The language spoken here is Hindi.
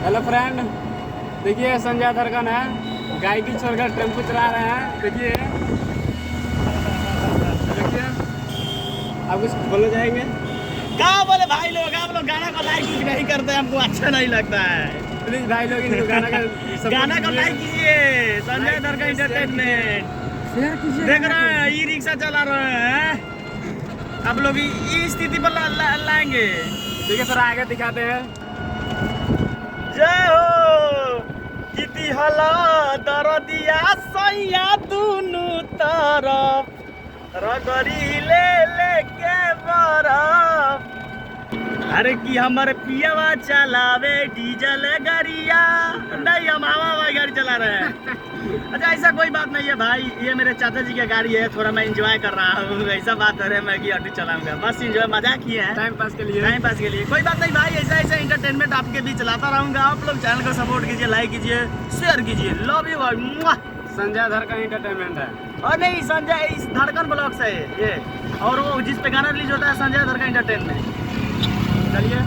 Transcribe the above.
हेलो फ्रेंड, देखिए संजय धड़कन है, गायकी छोड़कर टेम्पो चला रहे हैं। देखिए देखिए, आप कुछ बोलना चाहेंगे? क्या बोले भाई लोग, आप लोग गाना को लाइक नहीं करते, हमको अच्छा नहीं लगता है। प्लीज भाई लोग इनको गाना का गाना को लाइक कीजिए, संजय धड़कन एंटरटेनमेंट शेयर कीजिए। देख रहे हैं, ई रिक्शा चला रहे हैं। आप लोग इस स्थिति पर लाएंगे। ठीक है सर, आगे दिखाते हैं। जय हो किती हला दरदिया सैया दुनु तरफ रगड़ी ले लेके बरफ। अरे कि हमारे पियावा चलावे डीजल गाड़िया, नहीं हम हवा गाड़ी चला रहे हैं। अच्छा ऐसा कोई बात नहीं है भाई, ये मेरे चाचा जी की गाड़ी है, थोड़ा मैं एंजॉय कर रहा हूँ। ऐसा बात है मैं कि ऑटो चलाऊंगा, बस एंजॉय मजाक किए हैं, टाइम पास के लिए। टाइम पास के लिए कोई बात नहीं भाई। ऐसा ऐसा एंटरटेनमेंट आपके बीच चलाता रहूंगा। आप लोग चैनल को सपोर्ट कीजिए, लाइक कीजिए, शेयर कीजिए। लव यू भाई। संजय धड़कन एंटरटेनमेंट है। और नहीं, संजय इस धड़कन ब्लॉग से है ये, और वो जिस पे गाना रिलीज होता है संजय धड़कन एंटरटेनमेंट। चलिए।